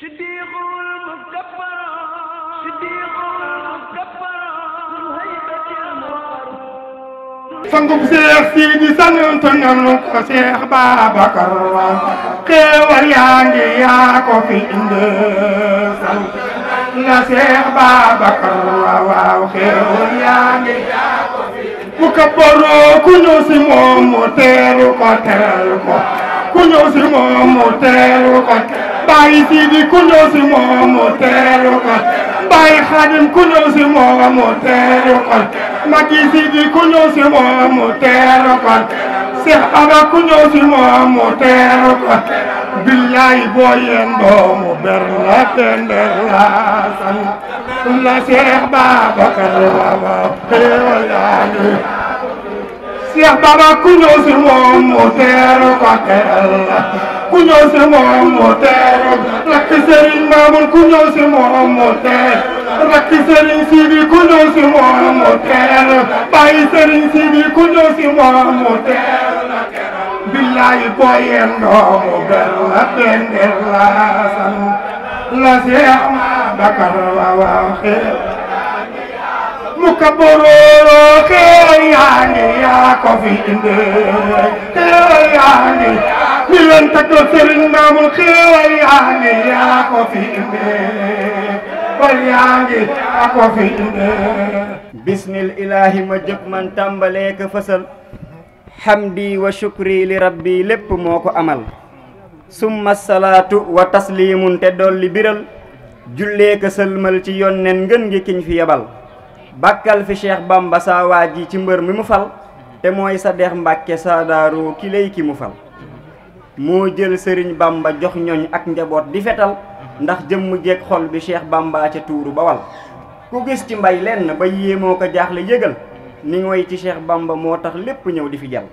صديق المكبر صديق المكبر من هيبة المغفر sangub Seex Sidi sant nanu ko Seex Babakar xéewal yaa ngi yaa ko fi indi sant na Seex Babakar waaw xéewal yaa ngi yaa ko fi indi mu kabbaroo ku ñëw si moom mu teeru ko teral ko ku ñëw si moom mu teeru ko Baay Sidi ku ñëw si moom mu teeru ko Baay Xaadim ku ñëw si moom mu teeru ko Magi Sidi ku ñëw si moom mu teeru ko Seex Aba ku ñëw si moom mu teeru ko billaay boo yendoo mu ber la tender la sant la Seex Babakar waaw xéewal yaa ngi Seex Baba ku ñëw si moom mu teeru ko teral la ku ñëw si moom mu teeru rakk Sëriñ Maamun ku ñëw si moom mu teeru rakk Sëriñ Sidi ku ñëw si moom mu teeru Baay Sëriñ Sidi ku ñëw si moom mu teeru billaay boo yendoo mu ber la tender la sant la Seex Babakar waaw mu kabbaroo xéewal yaa ngi yaa ko fi indi xéewal yaa ngi ñu leen taggal Sëriñ Maamun xéewal yaa ngi yaa ko fi indi xéewal yaa ngi yaa ko fi indi bismil ilaahi ma jóg man tàmbalee ko fësal hamdi wa shukri li rabbi lépp moo ko amal summa salaatu wa taslimun te dolli biral jullee ko sëlmal ci yonnen ngën ngi kiñ fi yebal bàkkal fi Cheikh Bamba saa waa ji ci mbër mi mu fal te mooy sa dex Mbàkke saa daaru ki lay ki mu fal moo jël Sëriñ Bamba jox ñooñ ak njaboot di fetal ndax jëmm jeeg xol bi Cheikh Bamba ca tuuru ba wal ku gis ci mbay lenn ba yéemoo ko jaaxle yëgal ni ngoy ci Cheikh Bamba moo tax lépp ñëw di fi jal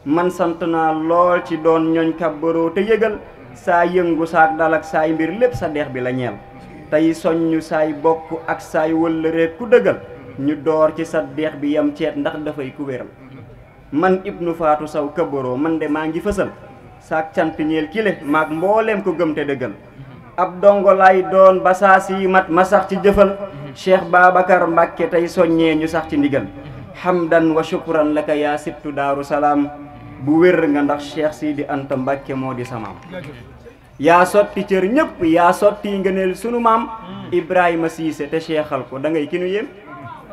man sant naa lool ci doon ñooñ kabbaroo te yëgal saa yëngu saak dal ak saay mbir lépp sa dex bi la ñeel tey soññu saay bokk ak saay wëllëreek ku dëggal ñu door ci sa deex bi yam ceet ndax dafay ku wéral man Ibnu Faatu Saw kabbaroo man de maa ngi fësal saak cant ñeel kile maak mbooleem ko gëm te dëggal ab dongo lay doon ba saa si mat ma sax ci jëfal Cheikh Babakar Mbàkke tey soññee ñu sax ci ndigal hamdan wa shukran laka yaa sibtu daaru salaam bu wér nga ndax Cheikh Sidi Anta Mbàkke moo di samaam yaa sotti cër ñëpp yaa sotti ngëneel sunu maam Ibrahima Siise te cheikhal ko da ngay ki nu yéem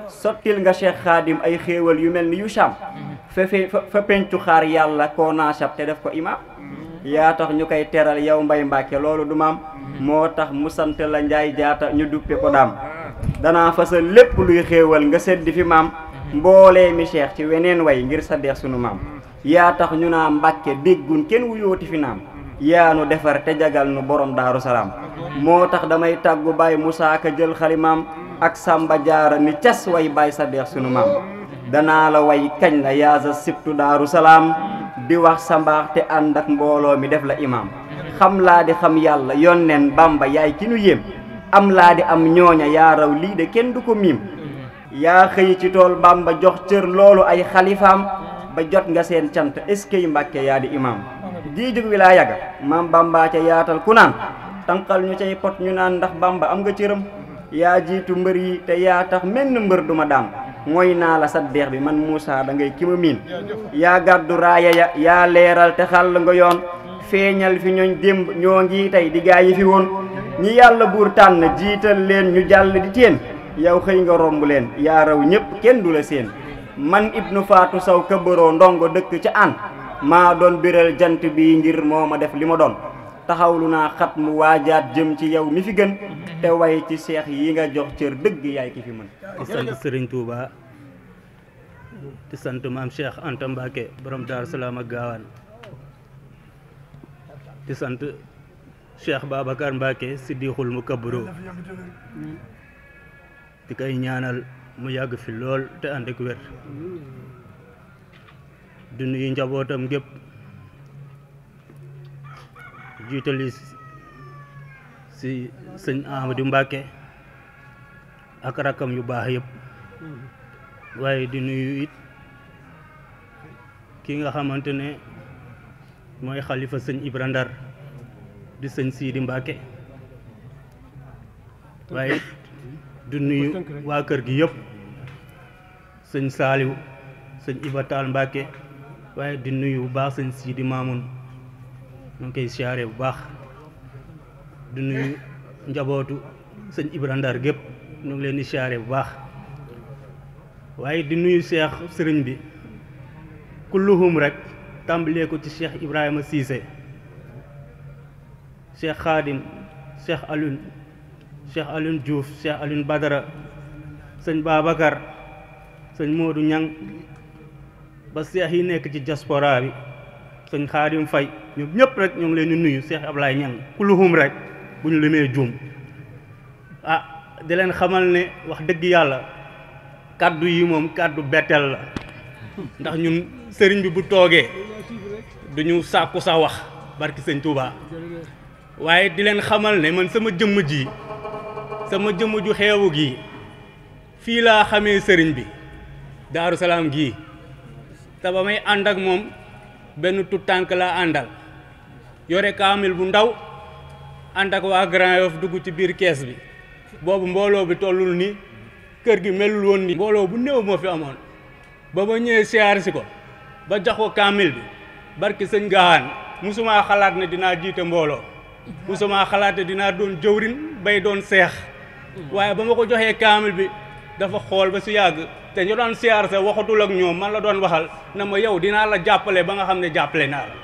sottil nga Cheikh Xaadim ay xéewal yu mel ni yu Saam fa pencu xaar yàlla koo naasab te def ko imaam yaa tax ñu koy teral yow Mbay Mbàkke loolu du maam moo tax mu sant la Njaay Jaata ñu duppe ko daam danaa fasal lépp luy xéewal nga seddi fi maam mboolee mi Cheikh ci weneen way ngir sa deex sunu maam yaa tax ñu naa Mbàkke déggun kenn wuyooti fi naam yaa nu defar te jagal nu borom daaru salaam moo tax damay tàggu Baay Musaa Ka jël xalimaam ak Samba Jaara ni cas way baay sa deex sunu maam danaa la way kañ la yaasa sibtu daaru salaam di wax sa mbaax te ànd ak mbooloo mi def la imaam xam laa di xam yàlla yonneen Bamba yaay ki nu yéem am laa di am ñooña yaa raw lii de kenn du ko miim yaa xëy ci tool Bamba jox cër loolu ay xalifaam ba jot nga seen cant eskey Mbàkke yaa di imaam jiijug wi laa yaga maam Bamba ca yaatal ku naan tànqal ñu cay pot ñu naan ndax Bamba am nga cëram yaa jiitu mbër yi te yaa tax menn mbër duma daan mooy naa la sa deex bi man Moussa da ngay ki ma miin yaa gàddu raaya ya yaa leeral te xàll nga yoon feeñal fi ñooñ démb ñoo ngi tey di gaa yi fi woon ñi yàlla buur tànn jiital leen ñu jàll di teen yow xëy nga romb leen yaa raw ñépp kenn du la seen man Ibnu Faatu Saw kabbaroo ndongo dëkk ca an maa doon biral jant bi ngir moo ma def li ma doon taxawlu naa xat mu waajaat jëm ci yow mi fi gën te way ci seex yi nga jox cër dëgg yaay ki fi mën di sant Serigne Touba di sant maam Cheikh Anta Mbacke borom Daaru Salaam ak Gaawaan di sant Cheikh Babakar Mbacke Siddiqul mu kabbaroo di koy ñaanal mu yàgg fi lool te ànd ak wér di nuyu njabootam gépp jiitali si sëñ Amadou Mbacke ak rakkam yu baax yëpp waaye di nuyu it ki nga xamante ne mooy xalifa sëñ Ibra Ndar di sëñ Sidi Mbacke waaye du nuyu waa kër gi yëpp sëñ Saaliw sëñ Iba Taal Mbàkke waaye di nuyu bu baax sëñ Sidi Maamun ñu ngi koy siyaare bu baax di nuyu njabootu sëñ Ibra Ndar gépp ñu ngi leen di siyaare bu baax waaye di nuyu Cheikh sëriñ bi kulluhum rek tàmbalee ko ci Cheikh Ibrahima Cissé Cheikh Khadim Cheikh Alioune Diouf Cheikh Alioune Badara sëñ Babacar sëñ Modou Ñang ba seex yi nekk ci diaspora bi sëñ Khadim Faye ñoom ñëpp rek ñu ngi leen di nuyu Cheikh Ablaye Ñang kulluhum rek bu ñu limee juum di leen xamal ne wax dëgg yàlla kàddu yi moom kàddu betteel la ndax ñun sëriñ bi bu toogee duñu sàkku sa wax barki sëñ Touba waaye di leen xamal ne man sama jëmm ju xeewu gi fii laa xamee sëriñ bi Daaru Salaam gii te ba may ànd ak moom benn tuttànk laa àndal yore kaamil bu ndaw ànd ak waa Grand Yoff dugg ci biir kees bi boobu mbooloo bi tollul ni kër gi melul woon ni mbooloo bu néew moo fi amoon ba ma ñëwee siyaar si ko ba jox ko kaamil bi barki sëñ Gaawaan musuma xalaat ne dinaa jiite mbooloo musuma xalaat ne dinaa doon jëwrin bay doon seex waaye ba ma ko joxee kaamil bi dafa xool ba si yàgg te ñu doon siyaar sa waxatul ak ñoom man la doon waxal na ma yow dinaa la jàppale ba nga xam ne jàppale naa la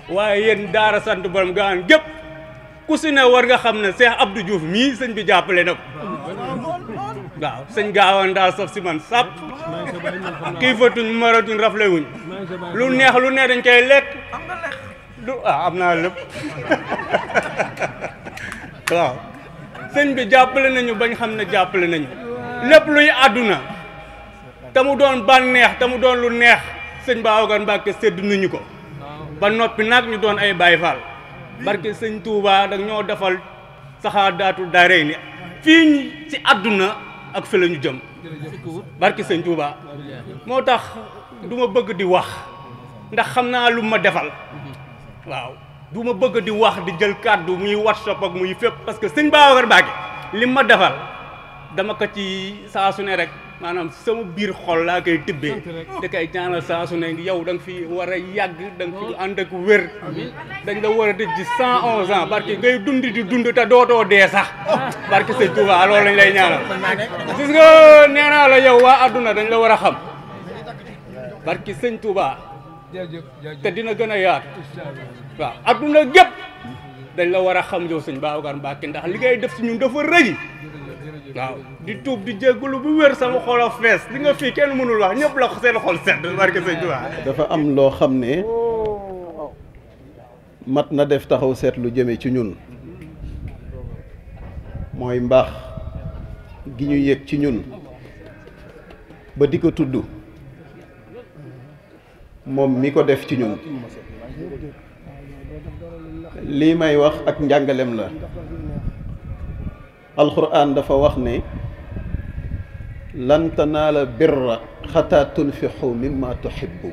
waaye yéen daara sant borom Gaawaan gépp ku si ne war nga xam ne Cheikh Abdou Diouf mii sëñ bi jàppale na ko waaw sëñ Gaawaan daa saf si man sàpp kii fatuñ maratuñ rafle wuñ lu neex lu ne dañ koy lekk am naa lépp waaw sëñ bi jàppale nañu bañ xam ne jàppale nañu lépp luy àdduna te mu doon bànneex te mu doon lu neex sëñ Babacar Mbàkke sédd nañu ko ba noppi nag ñu doon ay Baay Faal barke sëñ Touba dag ñoo defal saxaadaatu daaray ni fii ci àdduna ak fi la ñu jëm barke sëñ Touba moo tax du ma bëgg di wax ndax xam naa lu ma defal waaw du ma bëgg di wax di jël kàddu muy WhatsApp ak muy fépp parce que sëñ Babacar Mbacke li ma defal dama ko ci saa su ne rek maanaam sama biir xol laa koy tibbee da koy ñaanal saa su ne yow da nga fi war a yàgg da nga fi ànd ak wér dañ la war a dëj ci 111 ans parce que ngay dund di dund te dootoo dee sax barke sëñ Touba loolu lañ lay ñaanal gis nga nee naa la yow waa adduna dañ la war a xam barke sëñ Touba te dina gën a yaatu waaw adduna gépp dañ la war a xam yow sëñ Babacar Mbacke ndax li ngay def si ñun dafa rëy waaw di tuub di jégalu bu wér sama xol a fees li nga fii kenn mënul wax ñëpp la seen xol sedd barke sëñ Touba dafa am loo xam ne mat na def taxaw seetlu jëme ci ñun mooy mbaax gi ñu yëg ci ñun ba di ko tudd moom mi ko def ci ñun lii may wax ak njàngalem la alquran dafa wax ne lan tanaala birra xataa tunfixu mimma tuhibbu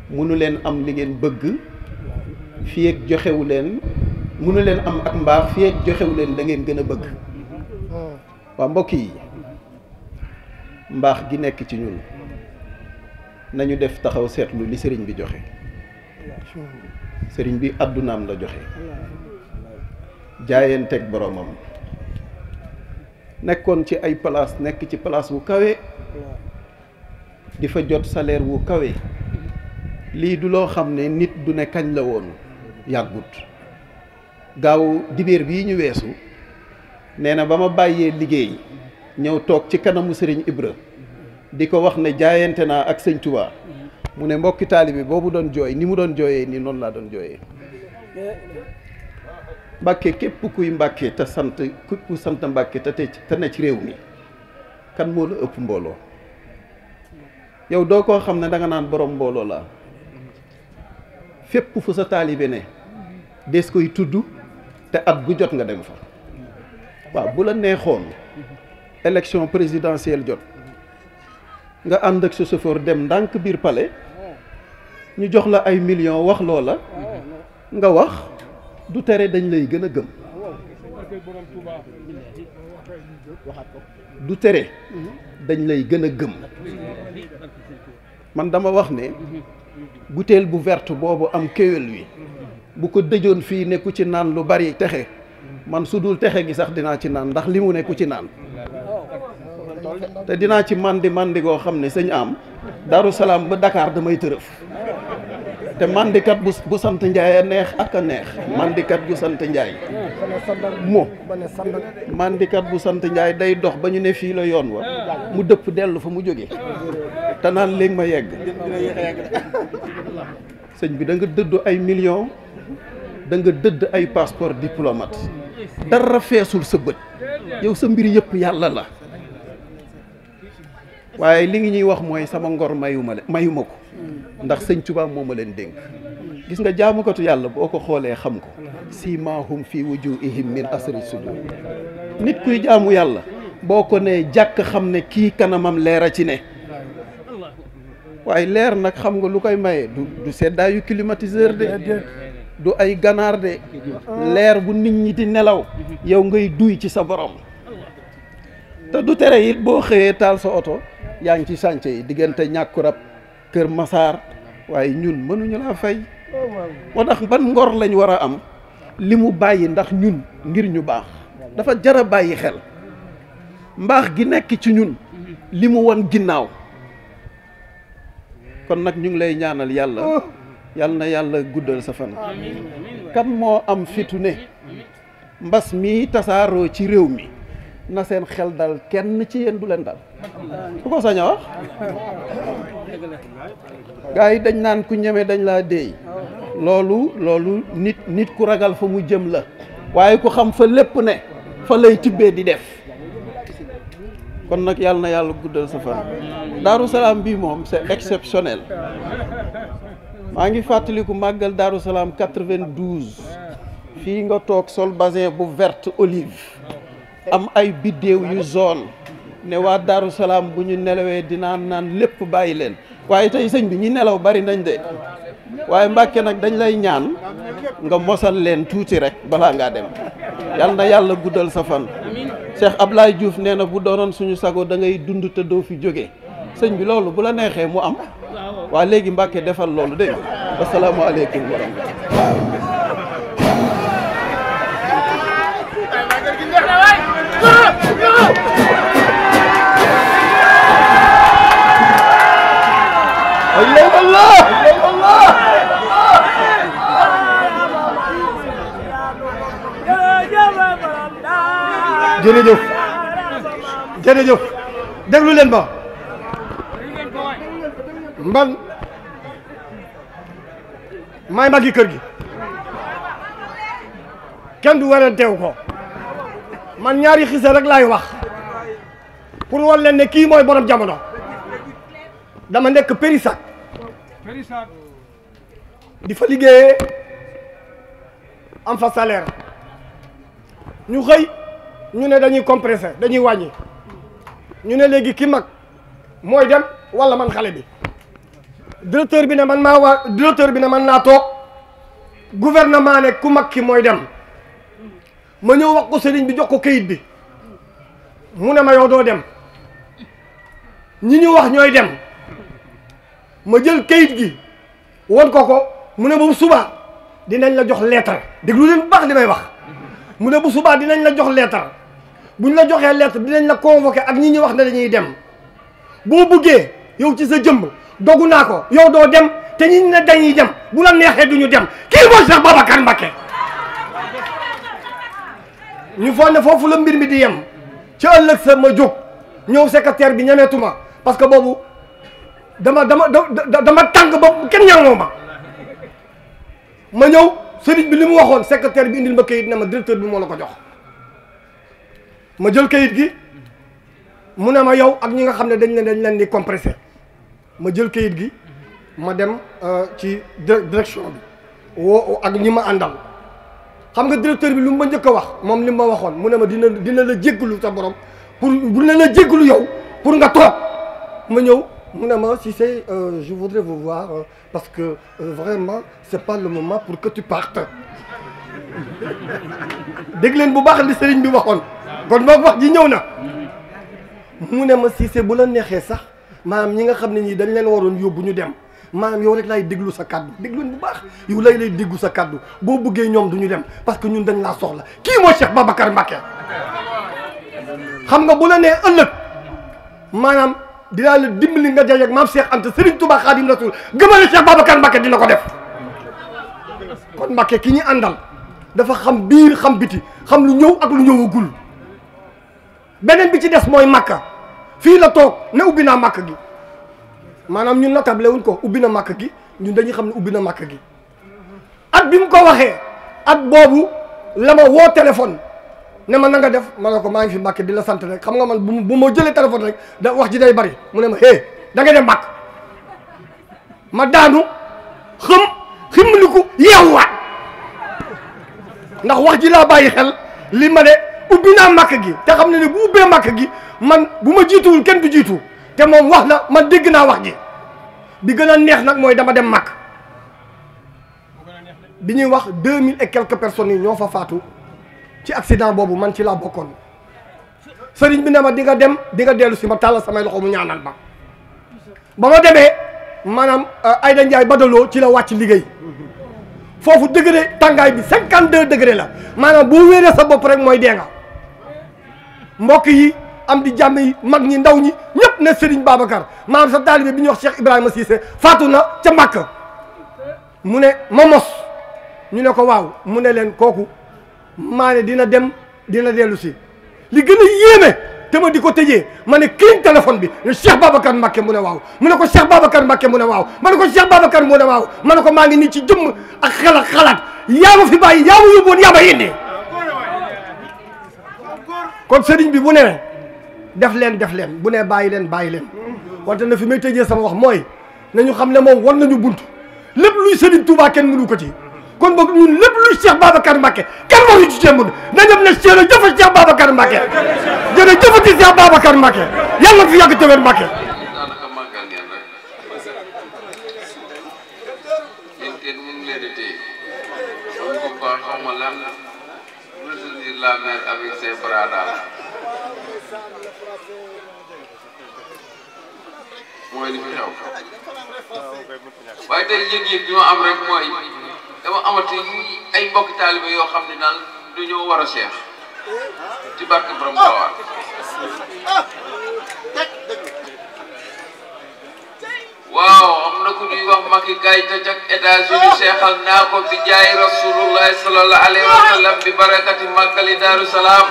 munu leen am li ngeen bëgg fii ak joxewu leen munu leen am ak mbaax fii ak joxewu leen da ngeen gën a bëgg waa mbokk yi mbaax gi nekk ci ñun nañu def taxaw seetlu li sëriñ bi joxe sëriñ bi àddunaam la joxe jaayanteeg boromam nekkoon ci ay place nekk ci place wu kawe di fa jot salaire wu kawe lii du loo xam ne nit du ne kañ la woon yàggut gaaw dibéer bii ñu weesu nee na ba ma bàyyee liggéey ñëw toog ci kanamu sëriñ Ibra di ko wax ne jaayante naa ak sëñ Touba mu ne mbokki taalibe boobu doon jooy ni mu doon jooyee ni noonu laa doon jooyee Mbàkke képp kuy Mbàkke te sant ku sant Mbàkke te ne ci réew mi kan moo la ëpp mbooloo yow doo koo xam ne da nga naan borom mbooloo la fépp fu sa taalibe ne des koy tudd te at gu jot nga dem fa waaw bu la neexoon élection présidentielle jot nga ànd ak sa chauffeur dem ndànk biir palais ñu jox la ay millions wax loola nga wax du tere dañ lay gën a gëm du tere dañ lay gën a gëm man dama wax ne butéel bu verte boobu am kéwél wi bu ko dëjoon fii ne ku ci naan lu bari texe man su dul texe gi sax dinaa ci naan ndax li mu ne ku ci naan te dinaa ci mandi goo xam ne sëñ am Daaru Salaam ba Dakar damay tërëf te mandikat bu sant Njaay a neex ak a neex mandikat bu sant Njaay mandikat bu sant Njaay day dox ba ñu ne fii la yoon wa mu dëpp dellu fa mu jóge te naan léegi ma yegg sëñ bi da nga dëddu ay millions da nga dëdd ay passeport diplomate dara feesul sa bët yow sa mbir yëpp yàlla la waaye li ngi ñuy wax mooy sama ngor mayuma ko ndax sëñ Tuubaa moo ma leen dénk gis nga jaamukatu yàlla boo ko xoolee xam ko siimaahum fi wujuhihim min asri sujud nit kuy jaamu yàlla boo ko nee jàkk xam ne kii kanamam leer a ci ne waaye leer nag xam nga lu koy maye du seddaayu climatiseur de du ay ganaar de leer bu nit ñi di nelaw yow ngay duy ci sa borom te du tere it boo xëyee taal sa oto yaa ngi ci chantier yi diggante ñàkkurab Kër Masaar waaye ñun mënuñu laa fay moo tax ban ngor lañ war a am li mu bàyyi ndax ñun ngir ñu baax dafa jara bàyyi xel mbaax gi nekk ci ñun li mu won ginnaaw kon nag ñu ngi lay ñaanal yàlla yàlla na yàlla guddal sa fan kan moo am fitu ne mbas mi tasaaroo ci réew mi na seen xel dal kenn ci yéen du leen dal ku ko sañ a wax gars yi dañ naan ku ñeme dañ laa déey loolu nit ku ragal fa mu jëm la waaye ku xam fa lépp ne fa lay tibbee di def kon nag yàlla na yàlla guddal sa fan Daaru Salaam bii moom c'est exceptionnel maa ngi fàttaliku màggal Daaru Salaam 92 fii nga toog sol basin bu verte olive am ay biddéew yu zone ne waa Daaru Salaam bu ñu nelawee dinaa naan lépp bàyyi leen waaye tey sëñ bi ñi nelaw bari nañ de waaye Mbàkke nag dañ lay ñaan nga mosal leen tuuti rek balaa ngaa dem yal na yàlla guddal sa fan Cheikh Ablaye Diouf nee na bu doonoon suñu sago da ngay dund te doo fi jóge sëñ bi loolu bu la neexee mu am waa léegi Mbàkke defal loolu dégg nga asalaamaaleykum wa rahmatulah jërëjëf déglu leen ba man maay magi kër gi kenn du weranteew ko man ñaari xisa rek laay wax pour wan leen ne kii mooy borom jamono dama nekk Périssac di fa liggéeyee am fa salaire ñu xëy ñu ne dañuy compressé dañuy wàññi ñu ne léegi ki mag mooy dem wala man xale bi directeur bi ne man naa toog gouvernement ne ku mag ki mooy dem ma ñëw wax ko sëriñ bi jox ko kayit bi mu ne ma yow doo dem ñi ñu wax ñooy dem ma jël kayit gi won ko mu ne bu subaa dinañ la jox lettre déglu leen bu baax li may wax mu ne bu subaa dinañ la jox lettre buñ la joxee lettre dinañ la convoqué ak ñi ñuy wax ne dañuy dem boo bëggee yow ci sa jëmb dogu naa ko yow doo dem te ñi ne dañuy dem bu la neexee duñu dem kii mooy Cheikh Babacar Mbacké ñu foog ne foofu la mbir mi di yem ci ëllëg sa ma jóg ñëw secrétaire bi ñemeetuma parce que boobu dama tàng ba kenn ñaŋoo ma ñëw sëriñ bi li mu waxoon secrétaire bi indil ma kayit ne ma directeur bi moo la ko jox ma jël kayit gi mu ne ma yow ak ñi nga xam ne dañ leen di compressé ma jël kayit gi ma dem ci direction bi woo ak ñi ma àndal xam nga directeur bi lu ma njëkk a wax moom li ma waxoon mu ne ma dina la jéggalu sa borom pour dina la jéggalu yow pour nga toog ma ñëw mu ne ma si c'est je voudrais vous voir parce que vraiment c'est pas le moment pour que tu partes dégg leen bu baax li sëriñ bi waxoon kon boog wax ji ñëw na mu ne ma Cissé bu la neexee sax maanaam ñi nga xam ne ñii dañ leen waroon yóbbu ñu dem maanaam yow rek laay déglu sa kaddu déglu leen bu baax yow lay déglu sa kaddu boo bëggee ñoom du ñu dem parce que ñun dañ laa soxla kii mooy Cheikh Babacar Mbacké xam nga bu la nee ëllëg maanaam dinaa la dimbali nga jaay ak maam Cheikh Anta Serigne Touba Khadim Rasoul gëmale Cheikh Babacar Mbacké dina ko def kon Mbacké ki ñu àndal dafa xam biir xam biti xam lu ñëw ak lu ñëwagul beneen bi ci des mooy Makka fii la toog ne ubbi naa Makka gi maanaam ñun natable wuñ ko ubbi na Makka gi ñun dañuy xam ne ubbi na Makka gi at bi mu ko waxee at boobu la ma woo téléphone ne ma na nga def ma ne ko maa ngi fi Mbacké di la sant rek xam nga man bu ma jëlee téléphone rek da wax ji day bari mu ne ma hé da nga dem Makka ma daanu ximliku yeewuwaat ndax wax ji laa bàyyi xel li ma ne ubbi naa Makka gi te xam ne ne bu ubbee Makka gi man bu ma jiituwul kenn du jiitu te moom wax na man dégg naa wax ji bi gën a neex nag mooy dama dem Makka bi ñuy wax 2000 et quelques personnes yi ñoo fa faatu ci accident boobu man ci laa bokkoon sëriñ bi ne ma di nga dem di nga dellu si ma tàllal samay loxo mu ñaanal ba ma demee maanaam Aïda Ndiaye Badaloo ci la wàcc liggéey foofu degré tàngaay bi 52 degré la maanaam boo wéeree sa bopp rek mooy dee nga mbokk yi am di jàmm yi mag ñi ndaw ñi ñëpp ne Serigne Babacar maanaam sa taalibe bi ñuy wax Cheikh Ibrahima Cissé faatu na ca Makka mu ne ma mos ñu ne ko waaw mu ne leen kooku maa ne dina dem dina dellu si li gën a yéeme te ma di ko tëjee ma ne kii téléphone bi ne Cheikh Babacar Mbacké mu ne waaw mu ne ko Cheikh Babacar Mbacké mu ne waaw ma ne ko Cheikh Babacar mu ne waaw ma ne ko maa ngi nii ci jëmm ak xel ak xalaat yaa ma fi bàyyi yaa ma yóbboon yaa ma indi kon sëriñ bi bu ne def leen bu ne bàyyi leen wante na fi may tëjee sama wax mooy nañu xam ne moom war nañu bunt lépp luy sëriñ Touba kenn mënu ko ci kon boog ñun lépp luy Cheikh Babacar Mbacké kenn waru ci cee mën na ñëpp ne jërëjëf Cheikh Babacar Mbacké jërëjëf ci Cheikh Babacar Mbacké yàlla fi yàgg tëwër Mbacké la mer avec ses bras là mooy li fi xew waaye tey yëg-yëg bi ma am rek mooy dama amati ay mbokki taalibe yoo xam ne naan dañoo war a Cheikh ci barke borom Bawal waaw am na ku ñuy wax Macky Gaye te ca États-Unis seexal naa ko bi jaay rasulullahi sallallahu alayhi wa sallam bi barakati màggali Daaru Salaam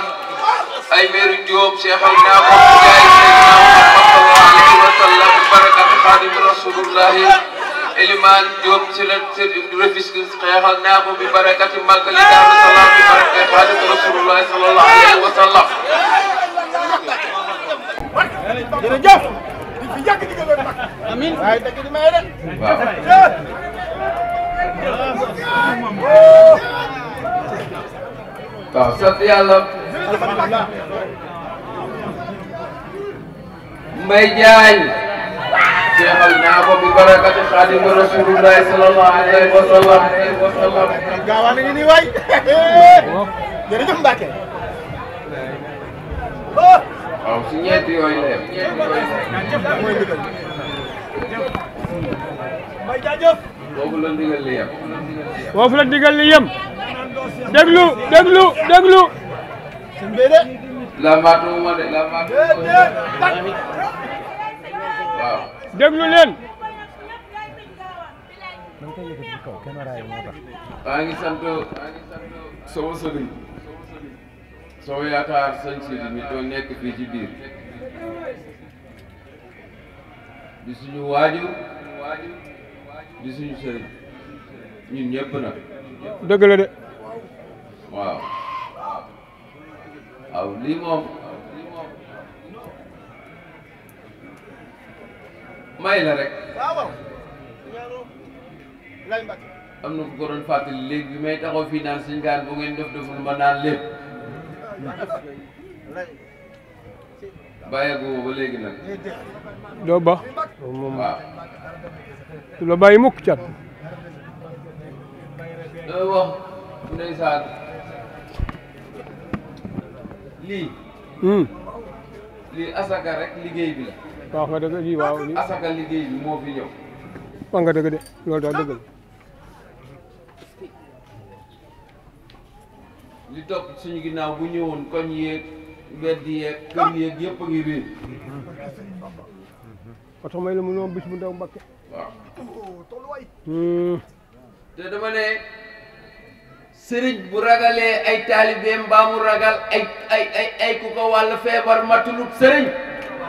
ay meeru Jóob seexal naa ko bi jaay sayyidina Muhammad sallallahu alayhi wa sallam bi barakati xaadim rasulullahi Eliman Jóob si la Rufisque seexal naa ko bi barakati màggali Daaru Salaam bi barakati xaadim rasulullahi sallallahu alayhi wa sallam jërëjëf fi yàgg di gën a amiin waaye dëgg di may de waaw sant yàlla Mbay Jaañ seexal naa ko bi barakati xaadimu rasulillahi sallallahu alayhi wa sallam gaawaa na ngi nii waay jërëjëf Mbacké waaw si ñeenti yooyu la yem foofu la ndigal li yem foofu la ndigal li yem déglu la maatuma de la maatuma waaw déglu leen maa ngi sant sama sëriñ soo yaakaar sëñ Sidi mi doo nekk fii ci biir di suñu waajur di suñu sëriñ ñun ñëpp nag dëgg la de waaw waaw lii moom may la rek am na ku ko doon fàttali léegi bi may taxaw fii naan suñ gaan bu ngeen def deful ma naan lépp bàyyeeguma ba léegi nag doo ba waaw du la bàyyi mukk cat dooy wax ndeysaan lii asaka rek liggéey bi la. wax nga dëgg lii waaw lii asaka liggéey bi moo fi ñëw. wax nga dëgg de loolu daal dëgg la. li topp suñu ginnaaw bu ñëwoon koñ yeeg mbedd yeeg kër yeeg yëpp a ngi réer. oto may la mu noom bis bu ndaw Mbàkke. waaw. te dama ne sëriñ bu ragalee ay taalibeem mbaa mu ragal ay ku ko wàll feebar matulut sëriñ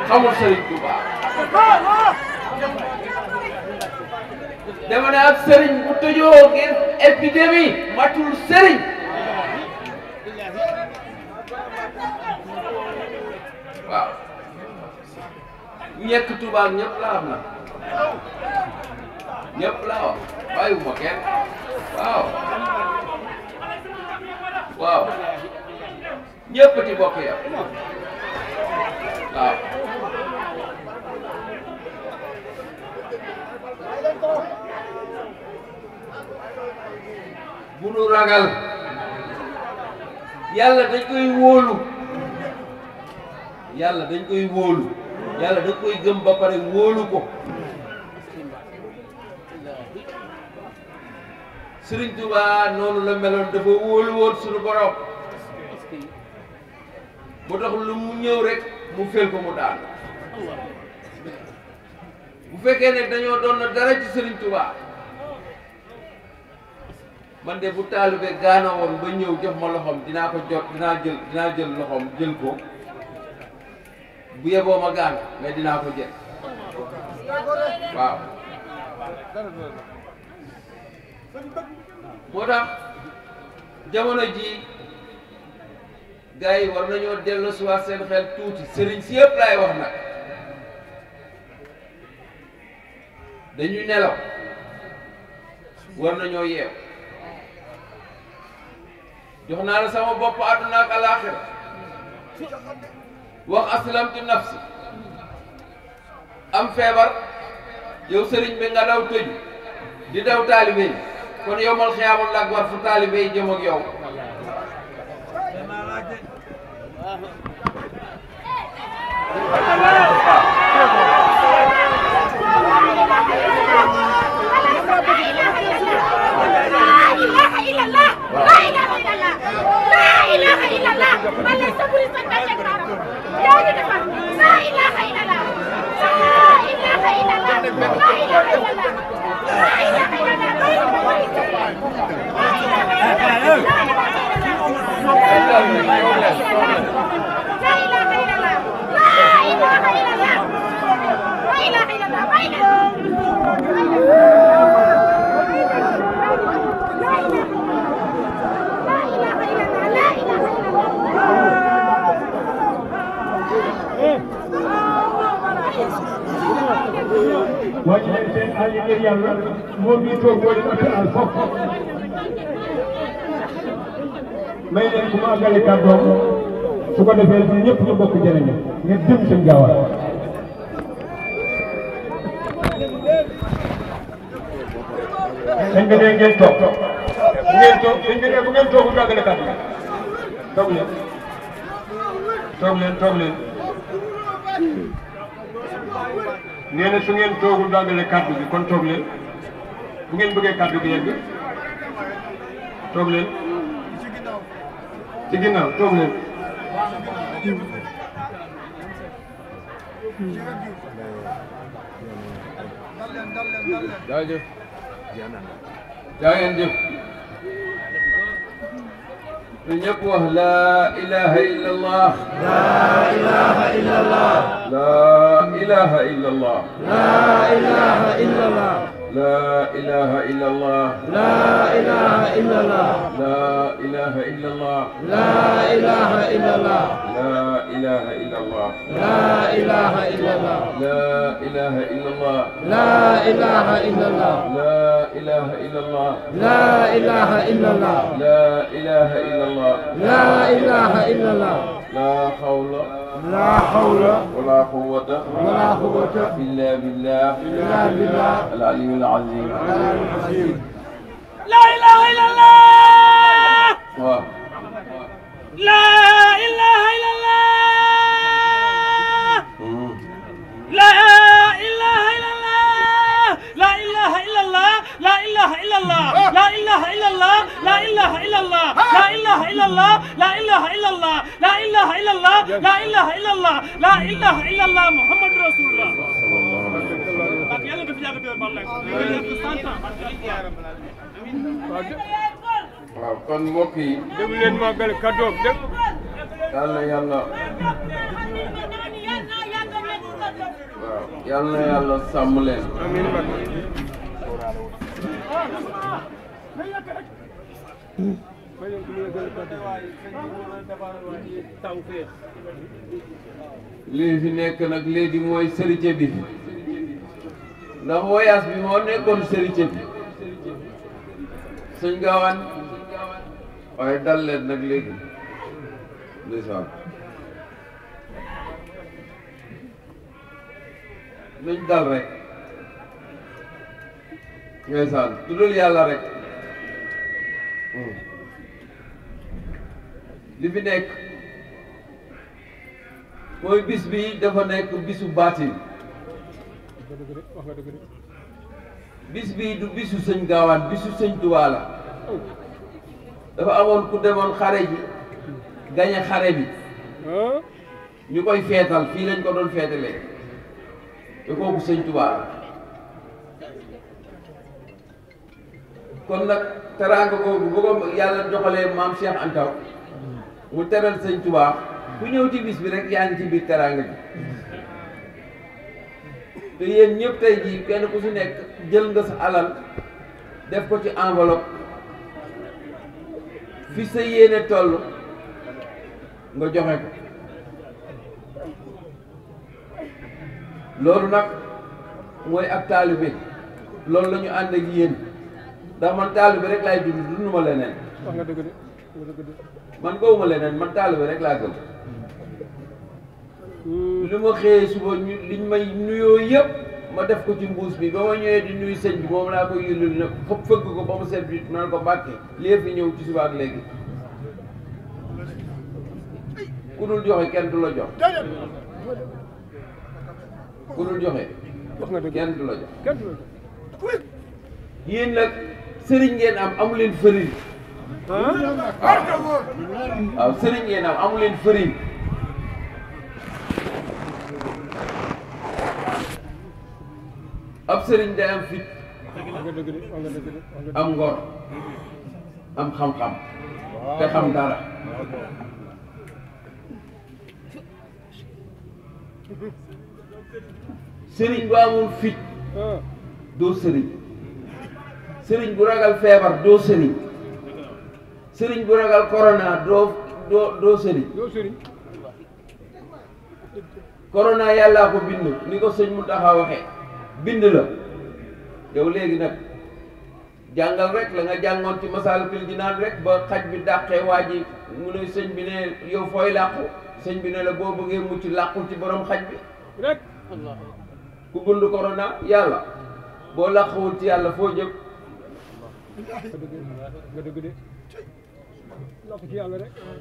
xamul sëriñ Tuubaa. dama ne ab sëriñ bu tëjoo ngir épidémie matul sëriñ. waaw ñekk Tuubaa ñëpp la am na ñëpp laa wax bàyyiwuma kenn waaw waaw ñëpp ci bokk yam waaw bu nu ragal yàlla dañ koy wóolu yàlla dañ koy wóolu yàlla dañ koy gëm ba pare wóolu ko. Sëriñ Tuubaa noonu la meloon dafa wóolu woon suñu borom mu tax lu mu ñëw rek mu fel ko mu daan. bu fekkee ne dañoo doon na dara ci Sëriñ Tuubaa man de bu taalibe gaana woon ba ñëw jox ma loxoom dinaa ko jot dinaa jël loxoom jël ko bu yeboo ma gaan mais dinaa ko jël waaw. moo tax jamono ji gars yi war nañoo dellu si waat seen xel tuuti sëriñ si yëpp laay wax nag dañuy nelaw war nañoo yeew. jox naa la sama bopp àdduna ak alaaxira wax aslamtu nafsi am feebar yow sëriñ bi nga daw tëju di daw taalibe yi kon yow mal xiyaamul lak war fu taalibe yi jëm ak yow. wàcc leen seen àll ngir yàlla moom mii toog boo leen ëpp al fopp may leen ku ma àggale kàddoom su ko defee ñun ñëpp ñu bokk jëriñu ngir jëm seen gaawal. dañ ko nee ngeen toog bu ngeen toog dañ ko nee bu ngeen toogul àggale kàddu toog leen toog leen. nee na su ngeen toogul daangale kàddu gi kon toog leen bu ngeen bëggee kàddu gi yegg toog leen ci ginnaaw toog leen. jaajëf jaa ngeen jëf ñu ñëpp wax laa ilaha illallah laa ilaha illallah laa ilaha illallah laa ilaha illallah laa ilaha illallah laa ilaha illallah laa ilaha illallah laa ilaha illallah laa ilaha illallah laa ilaha illallah laa ilaha illallah laa ilaha illallah laa ilaha illallah laa ilaha illallah laa ilaha illallah laa ilaha illallah laa hawla لا حول ولا قوة إلا بالله العلي العظيم. لا إله إلا الله لا إله إلا الله الله لا إله إلا الله لا إله إلا الله لا إله إلا الله لا إله إلا الله محمد رسول الله waaw kon mbokk yi déglu leen màggal kàddoom dégg yal na yàlla waaw yal na yàlla sàmm leen amiin Mbacke lii fi nekk nag léegi mooy sërite bi ndax voyage bi moo nekkoon sërite bi sëñ Gaawaan waaye dal leen nag léegi ndeysaan nañ dal rek ndeysaan tuddal yàlla rek li fi nekk mooy bis bi dafa nekk bisu baatin bis bi du bisu sëñ Gaawaan bisu sëñ Tuubaa la dafa amoon ku demoon xare ji gañe xare bi ñu koy feetal fii lañ ko doon feetalee te kooku sëñ Tuubaa la kon nag teraanga boobu bu ko yàlla joxalee maam Cheikh Anta mu teral sëñ Tuubaa ku ñëw ci bis bi rek yaa ngi ci biir teraanga bi te yéen ñëpp tey jii kenn ku ci nekk jël nga sa alal def ko ci enveloppe fi sa yéene toll nga joxe ko loolu nag mooy ak taalibe loolu la ñu ànd ak yéen ndax man taalibe rek laay dund dunduma leneen wax nga dëgg de man gawuma leneen man taalibe rek laa gëm li ma xëyee suba ñu liñ may nuyoo yëpp ma def ko ci mbuus bi ba ma ñëwee di nuyu sëñ bi moom laa koy yëlul ne fëgg ko ba mu seet bi naan ko Mbàkke lii fi ñëw ci suba ak léegi ku dul joxe kenn du la jox ku dul joxe wax nga dëgg kenn du la jox kenn du la jox yéen nag sëriñ ngeen am amu leen fëriñ waaw sëriñ ngeen am amu leen fëriñ ab sëriñ day am fit am ngor am xam-xam te xam dara sëriñ bu amul fit doo sëriñ sëriñ bu ragal feebar doo sëriñ sëriñ bu ragal corona doo sëriñ corona yàllaa ko bind ni ko sëñ Mountakha waxee bind la yow léegi nag jàngal rek la nga jàngoon ci Masaalikul Jinaan rek ba xaj bi dàqee waa ji mu ne sëñ bi ne yow fooy làqu sëñ bi ne la boo bëggee mucc làqul ci borom xaj bi rek ku bund corona yàlla boo làquwul ci yàlla foo jëm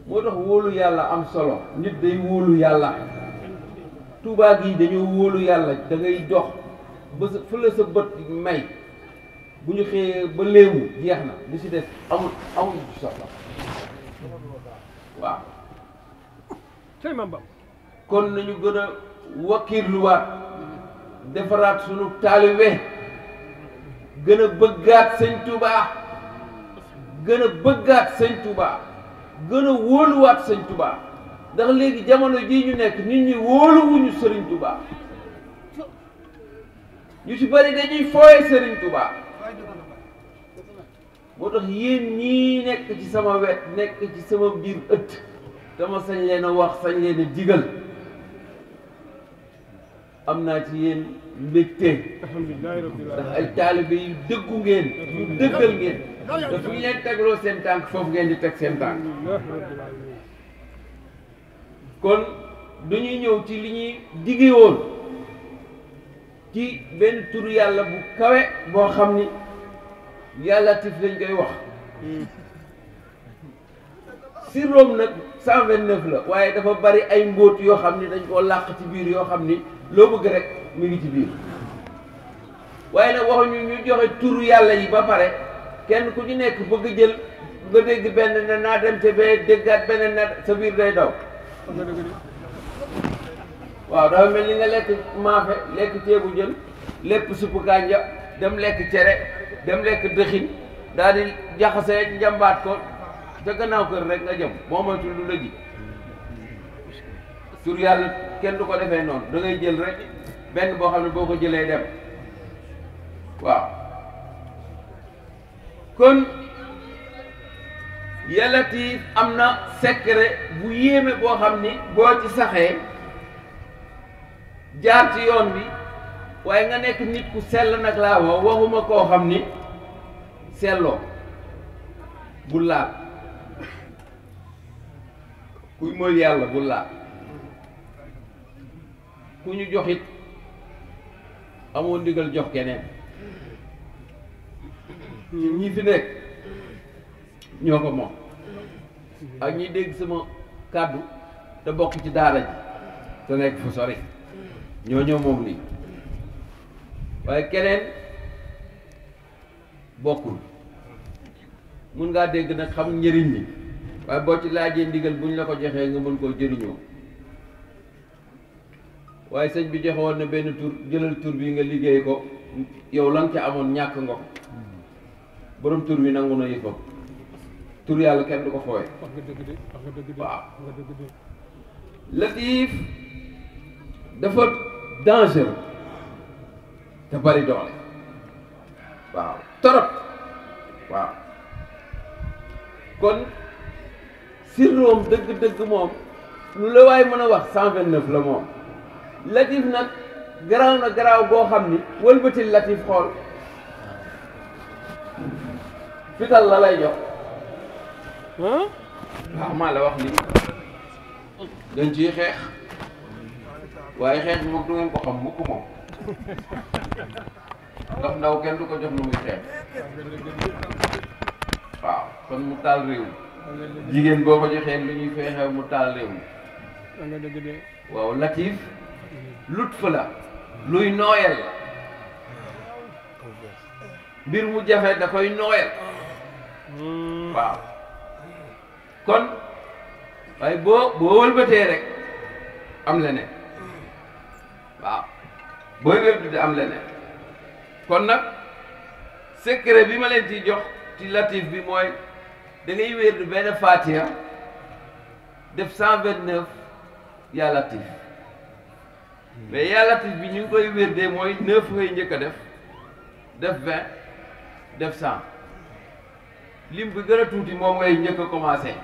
moo tax wóolu yàlla am solo nit day wóolu yàlla Tuubaa gi dañoo wóolu yàlla da ngay dox ba sa fu la sa bët may bu ñu xëyee ba léemu jeex na li si des amul ci soxla waaw kon nañu gën a wakkiirluwaat defaraat sunu taalibe gën a bëggaat sëñ Tuubaa gën a bëggaat sëñ Tuubaa gën a wóoluwaat sëñ Tuubaa ndax léegi jamono jii ñu nekk nit ñi wóoluwuñu sëriñ Tuubaa ñu ci bari dañuy fooye sëriñ Tuubaa moo tax yéen ñii nekk ci sama wet nekk ci sama biir ëtt dama sañ leen a wax sañ leen a digal am naa ci yéen mbégte ndax ay taalibe yu dëggu ngeen yu dëggal ngeen te fu ñu leen tegloo seen tànk foofu ngeen di teg seen tànk kon dañuy ñëw ci li ñuy digge woon ci benn turu yàlla bu kawe boo xam ni yàlla tif lañ koy wax sirroom nag 129 la waaye dafa bari ay mbóot yoo xam ni dañ koo làq ci biir yoo xam ni loo bëgg rek mu ngi ci biir waaye nag waxuñu ñu joxe turu yàlla yi ba pare kenn ku ci nekk bëgg jël nga dégg benn ne naa dem te bee déggaat beneen ne sa biir day daw waaw dafa mel ni nga lekk maafe lekk ceebu jën lépp suppu kànja dem lekk cere dem lekk dëxin daal di jaxase njambaat ko ca gannaaw kër rek nga jëm moo moytul du la ji tur yàlla kenn du ko defee noonu da ngay jël rek benn boo xam ne boo ko jëlee dem waaw kon Ya Latif am na secret bu yéeme boo xam ni boo ci saxee jaar ci yoon bi waaye nga nekk nit ku sell nag laa waxuma koo xam ni selloo bul laal kuy mooy yàlla bul laal ku ñu joxit amoo ndigal jox keneen ñi fi nekk ñoo ko moom ak ñi dégg sama kàddu te bokk ci daara ji te nekk fu sori ñoo moom lii waaye keneen bokkul mun ngaa dégg nag xam njëriñ li waaye boo ci laajee ndigal buñ la ko joxee nga mën koo jëriñoo waaye sëñ bi joxe woon na benn tur jëlal tur bi nga liggéey ko yow la nga ca amoon ñàkk nga ko borom tur bi nangu na yëfam tur yàlla kenn du ko fooye waaw Latif dafa dangereux te bari doole waaw torop waaw kon sirroom dëgg-dëgg moom lu la waay mën a wax 129 la moom Latif nag garaaw na garaaw boo xam ni wëlbatil Latif xool fital la lay jox waaw maa la wax lii dañ ciy xeex waaye xeex bi moom du ngeen ko xam mukk moom ndax ndaw kenn du ko jox lu muy xeex waaw kon mu taal réew mi jigéen boo ko joxee lu ñuy feexee mu taal réew mi waaw Latif lut fa la luy nooyal la mbir mu jafe da koy nooyal waaw kon waaye boo wëlbatee rek am leneen waaw booy wëlbatee am leneen kon nag secret bi ma leen ciy jox ci Latif bi mooy da ngay wér benn Fatiha def 129 yaa Latif mais yaa Latif bi ñu ngi koy wérdee mooy 9 ngay njëkk a def 20 def 100 lim bi gën a tuuti moom ngay njëkk a commencé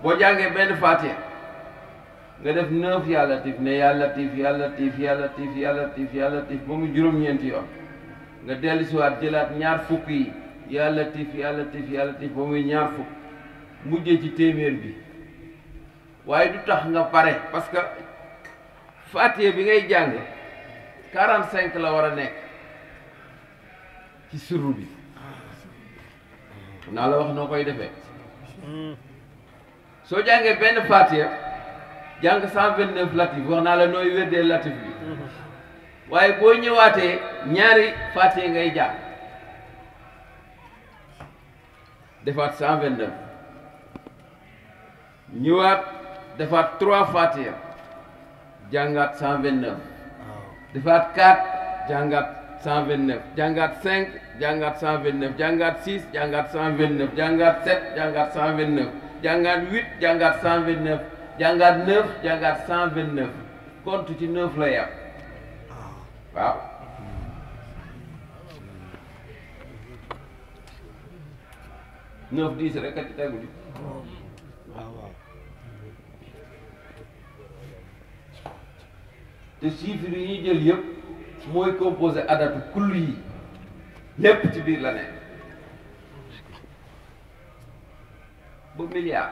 boo jàngee benn Fatiha nga def 9 yaa Latif ne yaa Latif yaa Latif yaa Latif yaa Latif yaa Latif ba mu juróom-ñeenti yoon nga dellusiwaat jëlaat ñaar fukk yi yaa Latif yaa Latif yaa Latif ba muy ñaar fukk mujjee ci téeméer bi waaye du tax nga pare parce que Fatiha bi ngay jàng 45 la war a nekk ci sirru bi naa la wax noo koy defee soo jàngee benn Fatiha jàng 129 Latif wax naa la nooy wérdee Latif bi waaye boo ñëwaatee ñaari Fatiha ngay jàng defaat 129 ñëwaat defaat 3 Fatiha jàngaat 129 defaat 4 jàngaat 129 jàngaat 5 jàngaat 129 jàngaat 6 jàngaat 129 jàngaat 7 jàngaat 129 jàngaat 8 jàngaat 129 jàngaat 9 jàngaat 129 compte ci 9 la yam waaw neuf 10 rek a ci tegu di te chiffres yi ñuy jël yëpp mooy composé adatu kull yi lépp ci biir la ne ba milliard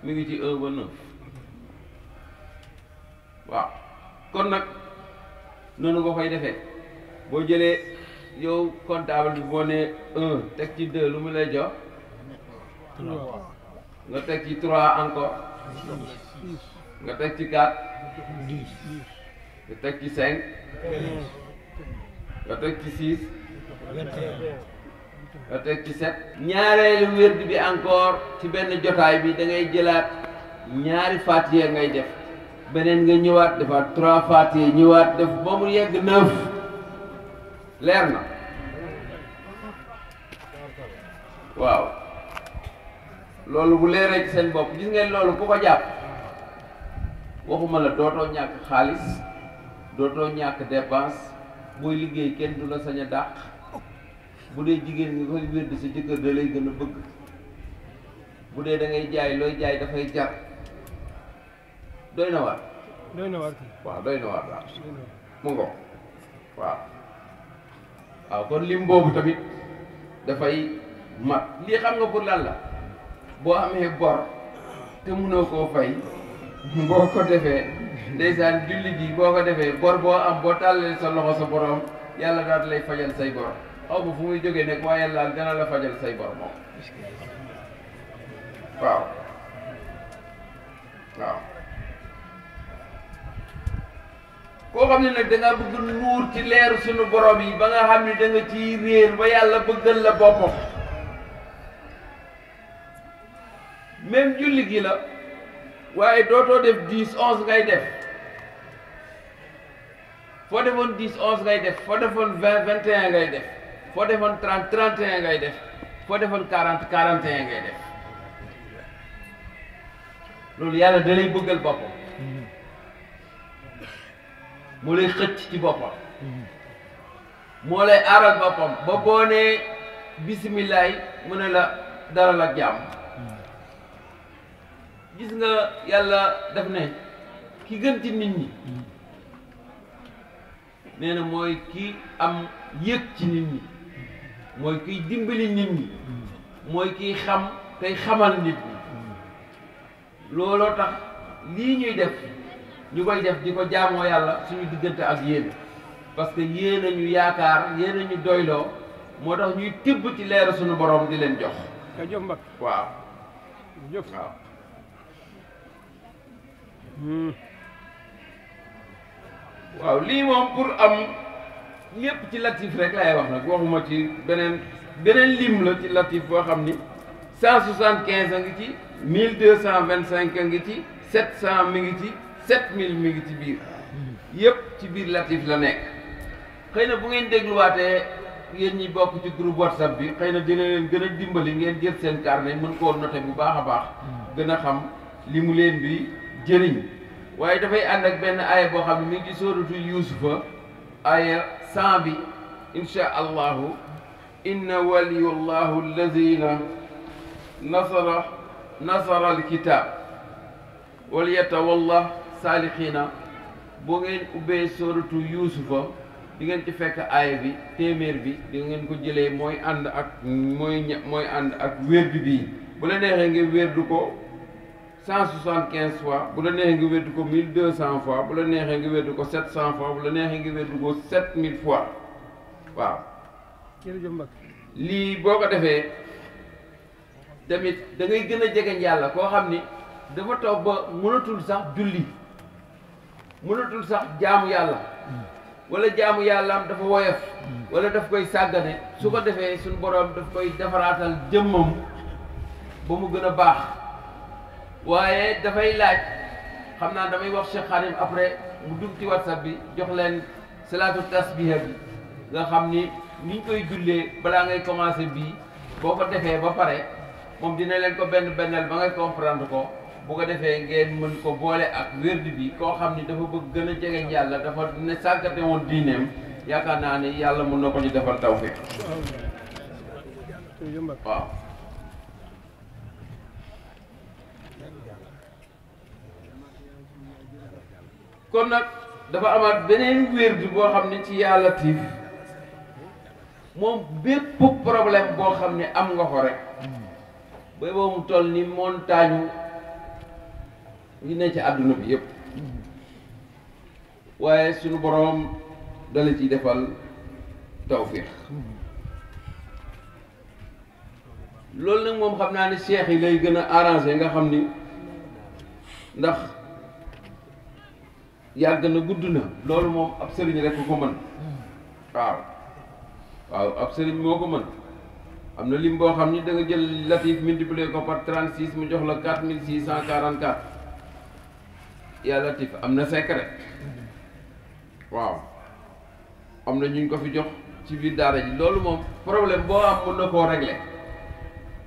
mi ngi ci 1 ba 9 waaw kon nag noonu nga koy defee boo jëlee yow comptable bi boo nee 1 teg ci 2 lu mu lay jox nga teg ci 3 encore nga teg ci 4 nga teg ci 5 nga teg ci 6 nga teg ci 7 ñaareelu wérdi bi encore ci benn jotaay bi da ngay jëlaat ñaari fatiha ngay def beneen nga ñëwaat defaat 3 fatiha ñëwaat def ba mu yegg 9 leer na waaw loolu bu leeree ci seen bopp gis ngeen loolu ku ko jàpp waxuma la dootoo ñàkk xaalis dootoo ñàkk dépense booy liggéey kenn du la sañ a dàq bu dee jigéen nga koy wér di sa jëkkër da lay gën a bëgg bu dee da ngay jaay looy jaay dafay jar doy na waar. doy na waar waaw doy na waar waaw mu ngo waaw waaw kon lim boobu tamit dafay mat lii xam nga pour lan la boo amee bor te mënoo koo fay boo ko defee ndeysaan julli ji boo ko defee bor boo am boo tàllalee sa loxo sa borom yàlla daal lay fajal say bor xaw ma fu muy jógee nekk waaye yàlla dana la fajal say bor moom waaw waaw koo xam ne nag da ngaa bëgg nuur ci leeru sunu borom yi ba nga xam ne da nga ciy réer ba yàlla bëggal la boppam même julli gi la waaye dootoo def 10 11 ngay def foo defoon 10 11 ngay def foo defoon 20 21 ngay def foo defoon 30 31 ngay def foo defoon 40 41 ngay def loolu yàlla da lay bëggal boppam moo lay xëcc ci boppam moo lay aaral boppam ba boo nee bisimilaay mu ne la dalal ak jàmm gis nga yàlla def ne ki gën ci nit ñi nee na mooy ki am yëg ci nit ñi mooy kiy dimbali nit ñi mooy kiy xam tey xamal nit ñi looloo tax lii ñuy def ñu koy def di ko jaamoo yàlla suñu diggante ak yéen parce que yéen a ñu yaakaar yéen a ñu doyloo moo tax ñuy tibb ci leeru suñu borom di leen jox. ka jox mbag waaw jox waaw. waaw lii moom pour am lépp ci latif rek laay wax nag waxuma ci beneen lim la ci latif boo xam ni 175 a ngi ci 1225 a ngi ci 700 mi ngi ci 7000 mi ngi ci biir yëpp ci biir latif la nekk xëy na bu ngeen dégluwaatee yéen ñi bokk ci groupe WhatsApp bi xëy na dina leen gën a dimbali ngeen jël seen carnet mën koo noter bu baax a baax gën a xam li mu leen di jëriñ waaye dafay ànd ak benn aaya boo xam ne mi ngi ci sóoratu Yuusufa aaya 100 bi insha allahu inna waliyullahu allazina nasara alkitab wal yatawalla saalixiina boo ngeen ubbee sóoratu Yuusufa di ngeen ci fekk aaya bi téeméer bi di ngeen ko jëlee mooy ànd ak mooy ànd ak wérdu bii bu la neexee nga wérdu ko 175 fois bu la neexee nga wérdu ko 1200 fois bu la neexee nga wérdu ko 700 fois bu la neexee nga wérdu ko 7000 fois waaw. jërëjëf mbag lii boo ko defee tamit da ngay gën a jegeñ yàlla koo xam ni dafa toog ba mënatul sax julli mënatul sax jaamu yàlla wala jaamu yàllaam dafa woyof wala daf koy sàggane su ko defee suñu borom daf koy defaraatal jëmmam ba mu gën a baax waaye dafay laaj xam naa damay wax Cheikh Khadim après mu dugg ci WhatsApp bi jox leen salaatu tasbiha bi nga xam ni niñ koy jullee balaa ngay commencé bii boo ko defee ba pare moom dina leen ko bennal ba ngay comprendre ko bu ko defee ngeen mën ko boole ak wérdi bi koo xam ni dafa bëgg gën a jegeñ yàlla dafa ne sàggate woon diineem yaakaar naa ni yàlla mën na ko ñu defal tawfiq waaw. kon nag dafa amaat beneen wérdi boo xam ne ci Yaa Latiif moom bépp problème boo xam ne am nga ko rek ba boo mu toll ni montagne yi ne ci àdduna bi yépp waaye suñu boroom dala ciy defal tawfiix loolu nag moom xam naa ne cheikh yi lay gën a arrangé nga xam ni ndax yàgg na gudd na loolu moom ab sëriñ rek ko mën waaw waaw ab sëriñ moo ko mën am na lim boo xam ni da nga jël latif multiplier ko par 36 mu jox la 4644 yaa latif am na secret waaw am na ñu ko fi jox ci biir daara ji loolu moom problème boo am mën na koo régler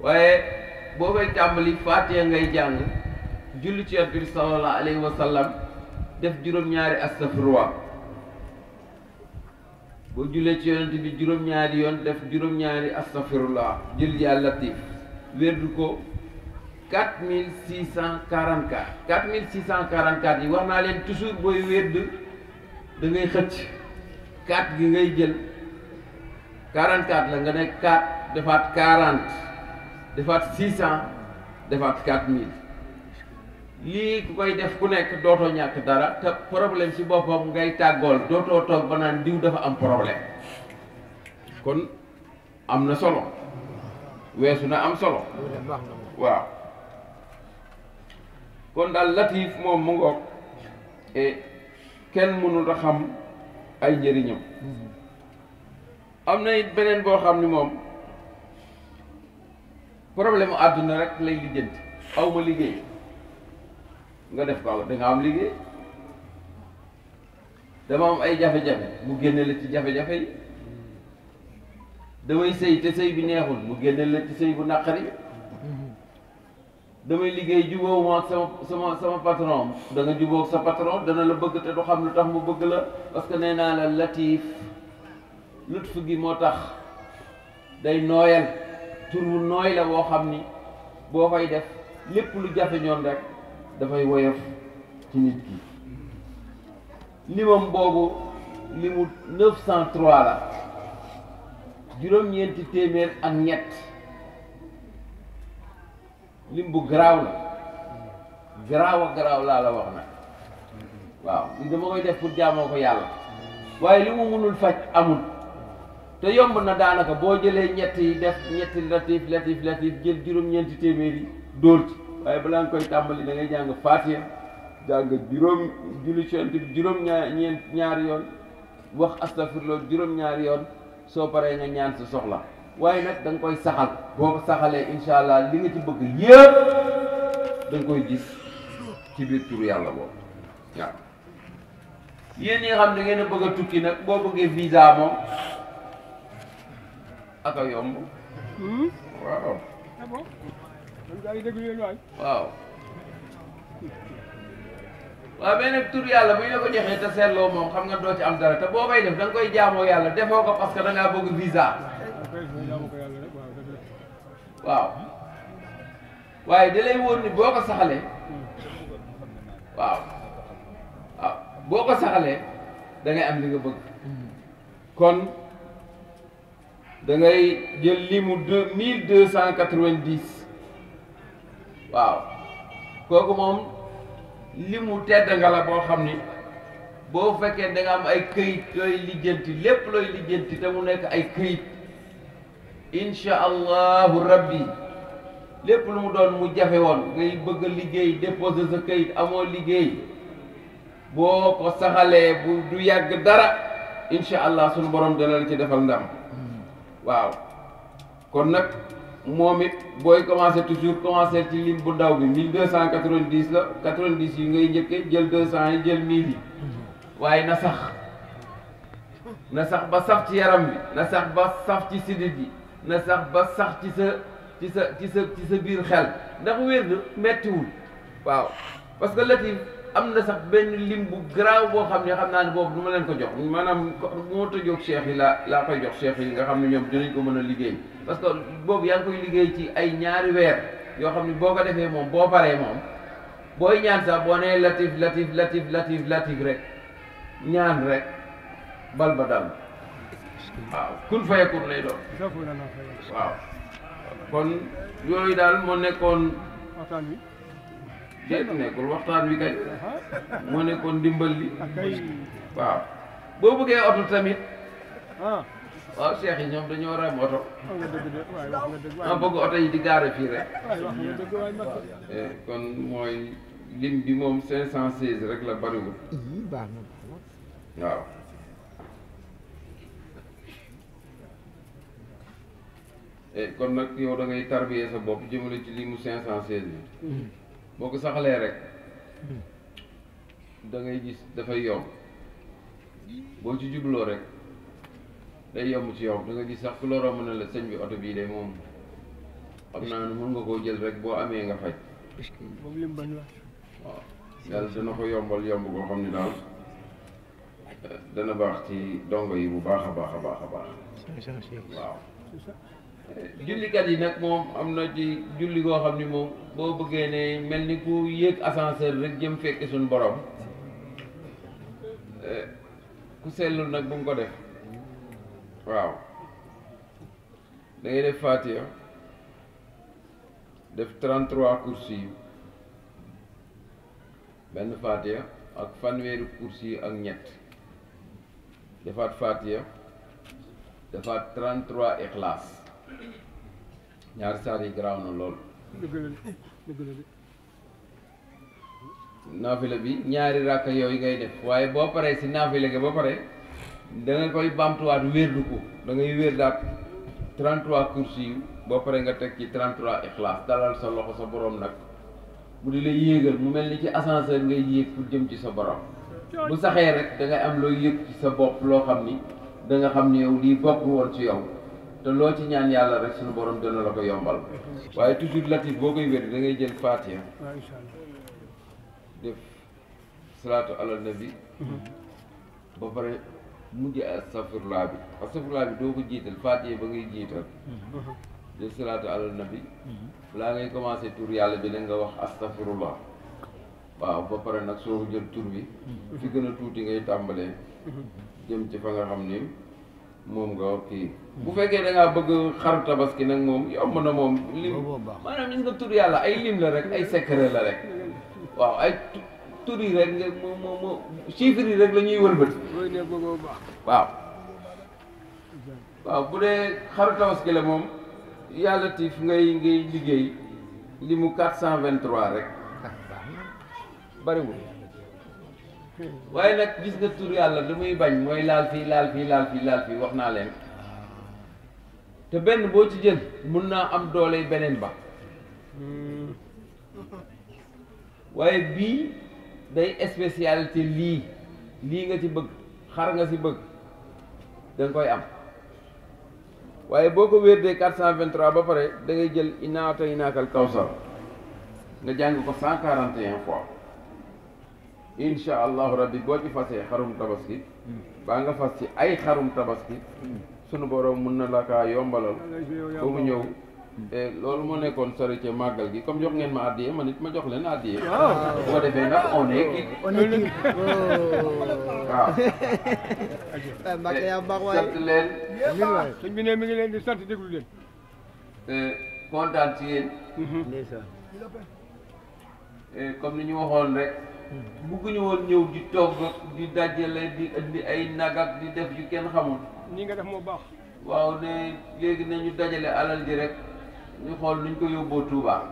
waaye boo fay tàmbali Faatiha ngay jàng julli ci Yonent bi sallallahu alayhi wa sallam def juróom-ñaari astafurlah boo jullee ci Yonent bi juróom-ñaari yoon def juróom-ñaari astafurlah jël yaa latif wérdu ko 4644 4644 yi wax naa leen toujours booy wérd da ngay xëcc 4 gi ngay jël 44 la nga ne 4 defaat 40 defaat 600 defaat 4000 lii ku koy def ku nekk dootoo ñàkk dara te problème ci boppam ngay tàggool dootoo toog ba naan diw dafa am problème kon am na solo weesu na am solo waaw kon daal latif moom mu ngoog kenn mënul a xam ay njëriñam am na it beneen boo xam ni moom problème àdduna rek lay lijjanti aw ma liggéey nga def ko da nga am liggéey dama am ay jafe-jafe mu génne la ci jafe-jafe yi damay sëy te sëy bi neexul mu génne la ci sëy bu naqari damay liggéey jubóowu ma ak sama patron da nga jubóo ak sa patron dana la bëgg te du xam lu tax mu bëgg la parce que nee naa la latif lutf gi moo tax day nooyal tur wu nooy la boo xam ni boo koy def lépp lu jafe ñoon rek dafay woyof ci nit ki limam boobu limu 903 la juróom-ñeenti téeméer ak ñett lim bu garaaw la garaaw a garaaw laa la wax nag waaw li dama koy def pour jaamoo ko yàlla waaye li mu mënul faj amul te yomb na daanaka boo jëlee ñett yi def ñetti latif jël juróom-ñeenti téeméer yi dóor ci waaye balaa nga koy tàmbali da ngay jàng Faatiha jàng julli ci Yonent bi ñaari yoon wax astafirullah juróom-ñaari yoon soo paree nga ñaan sa soxla waaye nag da nga koy saxal boo ko saxalee incha allah li nga ci bëgg yëpp da nga koy gis ci biir turu yàlla boobu waaw yéen ñi nga xam ne ngeen a bëgg a tukki nag boo bëggee visa moom ak a yomb waaw waaw waaw mais nag tur yàlla bu ñu la ko joxee te seetloo moom xam nga doo ci am dara te boo koy def da nga koy jaamoo yàlla defoo ko parce que da ngaa bëgg visa waaw waaye da lay wóor ni boo ko saxalee waaw boo ko saxalee da ngay am li nga bëgg kon da ngay jël limu 1290 waaw kooku moom limu tedd nga la boo xam ni boo fekkee da nga am ay këyit looy lijjanti lépp looy lijjanti te mu nekk ay këyit incha allahu rabbi lépp lu mu doon mu jafe woon ngay bëgg a liggéey déposer sa këyit amoo liggéey boo ko saxalee bu du yàgg dara incha allah sunu borom dana la ci defal ndam waaw kon nag moom it booy commencé toujours commencé ci lim bu ndaw bi 1290 la 90 yi ngay njëkkee jël 200 yi jël 1000 yi waaye na sax ba saf ci yaram bi na sax ba saf ci sidit yi na sax ba sax ci sa biir xel ndax wér na mettiwul waaw parce que latif am na sax benn lim bu garaaw boo xam ne xam naa ne boobu du ma leen ko jox maanaam moo tëjoog cheikh yi laa koy jox cheikh yi nga xam ne ñoom dinañ ko mën a liggéey parce que boobu yaa ngi koy liggéey ci ay ñaari weer yoo xam ne boo ko defee moom boo paree moom booy ñaan sax boo nee latif rek ñaan rek bal ba dal waaw kun fayakun lay doon waaw kon yooyu daal moo nekkoon déet nekkul waxtaan wi kay moo nekkoon ndimbal li waaw boo bëggee oto tamit waaw cheikh yi ñoom dañoo ram oto ma bëgg oto yi di gaare fii rek kon mooy lim bi moom 516 rek la bariwul waaw kon nag yow da ngay tarbiyee sa bopp jëmale ci lii mu 516 bi boo ko saxalee rek da ngay gis dafay yomb boo ci jubloo rek day yomb ci yow da nga gis sax ku la romb ne la sëñ bi oto bii de moom xam naa ne mën nga koo jël rek boo amee nga faj waaw yàlla dana ko yombal yomb koo xam ne daal dana baax ci dongo yi bu baax a baax a baax a baax waaw jullikat yi nag moom am na ci julli goo xam ni moom boo bëggee ne mel ni ku yéeg ascenseur rek jëm fekki suñu borom ku sellul nag bu mu ko def waaw da ngay def Fatiha def 33 kursi yi benn Fatiha ak fanweeri kursi yi ak ñett defaat Fatiha defaat 33 Ixlaas ñaari saar yi garaaw na lool naafila bi ñaari ràkka yooyu ngay def waaye boo paree si naafila ga ba pare da nga koy bamtuwaat wérdu ko da ngay wérdaat 33 kursi yi boo paree nga teg ci 33 Ixlaas dalal sa loxo sa borom nag mu di la yéegal mu mel ni ci ascenseur ngay yéeg pour jëm ci sa borom bu saxee rek da ngay am looy yëg ci sa bopp loo xam ni da nga xam ni yow lii bokk woon ci yow te loo ci ñaan yàlla rek suñu borom dana la ko yombal waaye toujours latif boo koy wér da ngay jël Fatiha def salaatu ala nabi ba pare mujj astafurlaa bi doo ko jiital Fatiha ba ngay jiital def salaatu ala nabi balaa ngay commencé tur yàlla bi nag nga wax astafurullah waaw ba pare nag soo jël tur bi fi gën a tuuti ngay tàmbalee jëm ci fa nga xam ni moom nga kii bu fekkee da ngaa bëgg xaru tabaski nag moom yomb na moom lim maanaam gis nga tur yàlla ay lim la rek ay secret la rek waaw ay tur yi rek nga moo chiffres yi rek la ñuy wëlbati waaw bu dee xaru tabaski la moom yàlla tiif ngay liggéey li mu 423 rek bariwul waaye nag gis nga tur yàlla li muy bañ mooy laal fii laal fii wax naa leen te benn boo ci jël mun naa am doole beneen ba waaye bii day spécialité lii nga ci bëgg xar nga ci bëgg danga koy am waaye boo ko wérdee 423 ba pare da ngay jël innaa ataynaakal kawsar nga jàng ko 141 fois incha allahu rabbi boo ci fasee xarum tabaski baa nga fas ci ay xarum tabaski sunu borom mun na la kaa yombalal ba mu ñëw loolu moo nekkoon sori ca màggal gi comme jox ngeen ma addiye man it ma jox leen addiye bu ko defee nag on est kii waaw sant leen sëñ bi ne mi ngi leen di sant déglu leen kontaan ci yéen comme ni ñu waxoon rek bugguñu woon ñëw di togg di dajale di indi ay nag ak di def yu kenn xamul nii nga def moo baax waaw ne léegi nañu dajale alal ji rek ñu xool nuñ ko yóbboo Touba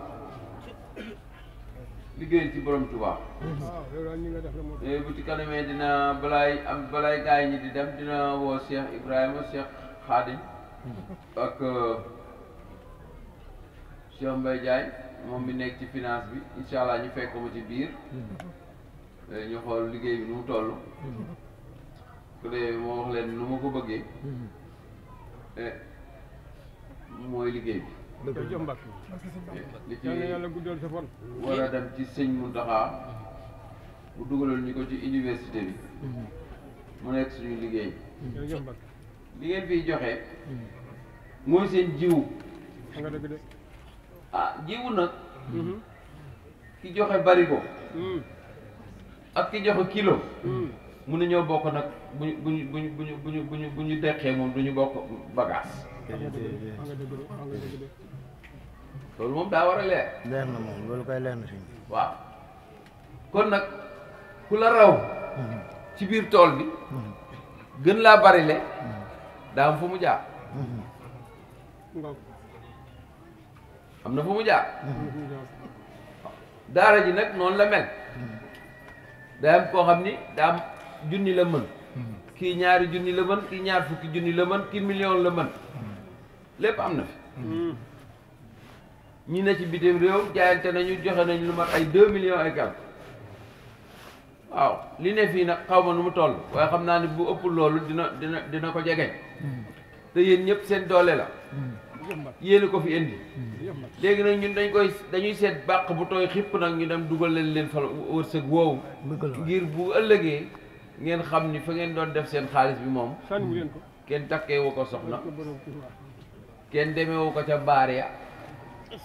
liggéey ci borom Touba waaw yow daal nii nga def la moo baax bu ci kanamee dina balaay gaay ñi di dem dina woo Cheikh Ibrahima Cheikh Khadim ak Cheikh Mbaye Diagne moom mi nekk ci finance bi incha allah ñu fekk ma ci biir ñu xool liggéey bi nu mu toll su dee moo wax leen nu ma ko bëggee mooy liggéey bi jërëjëf Mbacke li ci yal na yàlla guddal sa fan war a dem ci sëñ Mountakha bu dugalal ñu ko ci université bi mu nekk suñu liggéey jërëjëf Mbacke li ngeen fiy joxe mooy seen jiwu nga dëgg de jiwu nag ki joxe barigo ak ki joxe kilo mun nañoo bokk nag bu ñu deqee moom du ñu bokk bagage loolu moom daa war a leer leer na moom loolu koy leer na si waaw kon nag ku la raw ci biir tool bi gën laa barile daa am fu mu jaar am na fu mu jaar daara ji nag noonu la mel day am koo xam ni daa am junni la mën kii ñaari junni la mën kii ñaar fukki junni la mën kii million la mën lépp am na fi ñi ne ci bitim réew jaayante nañu joxe nañ lu mat ay 2 millions et quelques waaw li ne fii nag xaw ma nu mu toll waaye xam naa ne bu ëpp loolu dina ko jegeñ te yéen ñëpp seen doole la yéen ko fi indi léegi nag ñun dañuy seet bàq bu tooy xipp nag ñu dem dugal leen fa wërsëg woowu ngir bu ëllëgee ngeen xam ni fa ngeen doon def seen xaalis bi moom kenn takkeewu ko soxna kenn demeewu ko ca baar ya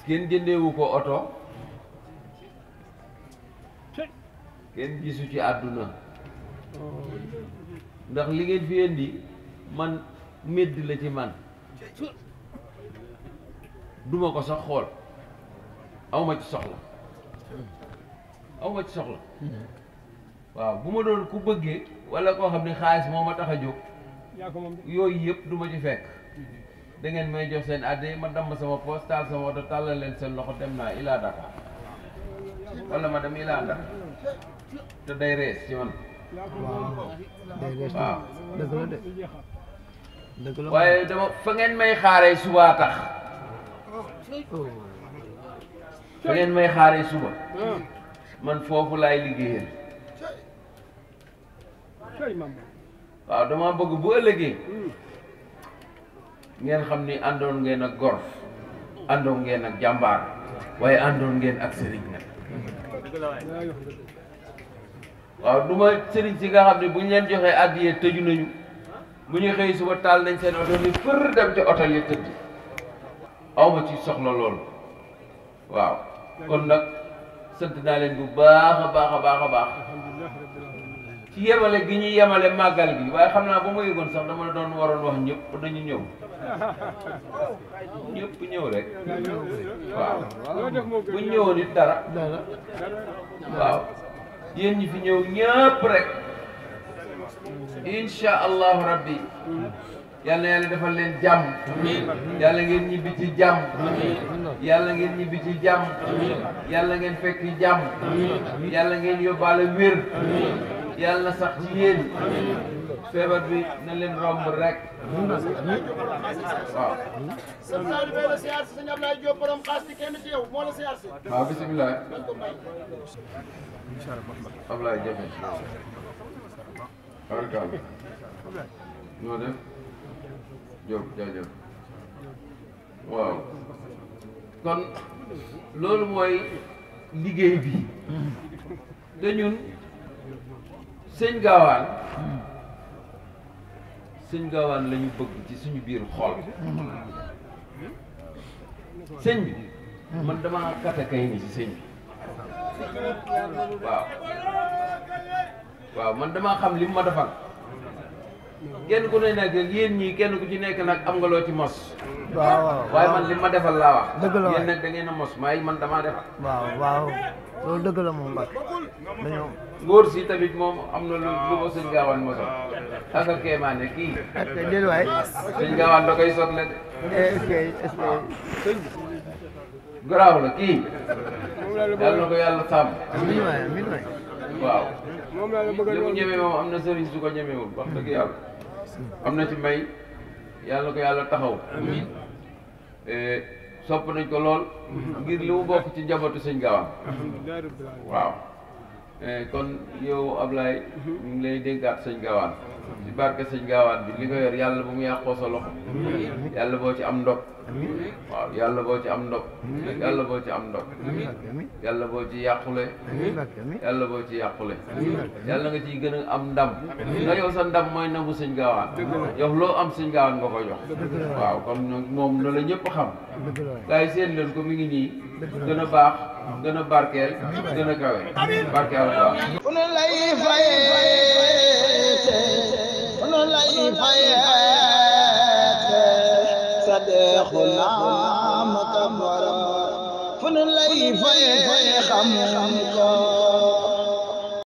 kenn jëndeewu ko oto kenn gisu ci àdduna ndax li ngeen fi indi man medd la ci man duma ko sax xool awma ci soxla waaw bu ma doon ku bëggee walla koo xam ne xaalis moo ma tax a jóg yooyu yëpp duma ci fekk da ngeen may jox seen adde ma damm sama poos taal sama oto tàllal leen seen loxo dem naa ilaa Dakar walla ma dem ilaa Dakar te day rees ci man waaw dëgg la waaye dama fa ngeen may xaaree subaa tax fa ngeen may xaaree suba man foofu laay liggéeyal waaw dama bëgg bu ëllëgee ngeen xam ni àndoon ngeen ak gor àndoon ngeen ak jàmbaar waaye àndoon ngeen ak sëriñ nag waaw du ma sëriñ si nga xam ne bu ñu leen joxee àddiyee tëju nañu bu ñu xëy suba taal nañ seen oto ni fër dem ci oto yi tëdd awma ci soxla loolu waaw kon nag sant naa leen bu baax a baax a baax a baax ci yemale gi ñuy yemale màggal gi waaye xam naa ba ma yëgoon sax dama doon waroon wax ñëpp nañu ñëw ñëpp ñëw rek waaw bu ñu ñëwoon it dara waaw yéen ñi fi ñëw ñëpp rek insha allahu rabbi yal na yàlla defal leen jàmm yàlla ngeen ñibbi ci jàmm yàlla ngeen ñibbi ci jàmm yàlla ngeen fekk jàmm yàlla ngeen yóbbaale wér yàlla na sax ci yéen feebar bi na leen romb rek waaw. waaw bisimilah. Ablaye Jafe. barkaal. noo def. Diop jaajëf. waaw. kon loolu mooy liggéey bi. te ñun sëñ Gaawaan. sëñ Gaawaan la ñu bëgg ci suñu biir xol. sëñ bi. man damaa kata kay ni ci sëñ bi. waaw. waaw man damaa xam li mu ma defal. kenn ku ne nag yéen ñii kenn ku ci nekk nag am nga loo ci mos. waaw waaye man li ma defal laa wax. dëgg la yéen nag da ngeen a mos maay man damaa defal. waaw loolu dëgg la moom Mbacke dañoo. ngóor si tamit moom am na lu ma sëñ Gaawaan mosal. ak a kéemaane kii. déedéet waay. sëñ Gaawaan da koy sotle de. est-ce que. garaaw la kii. yàlla na ko yàlla sàmm. amiin waay amiin waay. waaw. li mu ñeme moom am na sëriñ su ko ñemewul wax dëgg yàlla. am na ci may yàlla na ko yàlla taxaw. sopp nañ ko lool. ngir li mu bokk ci njabootu sëñ Gaawaan. waaw. kon yow Ablaye ñu ngi lay déggaat sëñ Gaawaan. ci barke sëñ Gaawaan bi li nga yor yàlla bu mu yàqoo sa loxo. yàlla boo ci am ndog. waaw yàlla boo ci am ndog. yàlla boo ci am ndog. yàlla boo ci yàqule. yàlla boo ci yàqule. yàlla nga ciy gën a am ndam. nga yow sa ndam mooy ndamu sëñ Gaawaan. yow loo am sëñ Gaawaan nga koy jox. waaw kon moom loolu la ñëpp xam. gars yi seen leen ko mi ngi nii. gën a baax gën a barkeel gën a kawe barkeel baax. unu lay fayete unu lay fayete sadeexuna maka borom fu nu lay fayete xam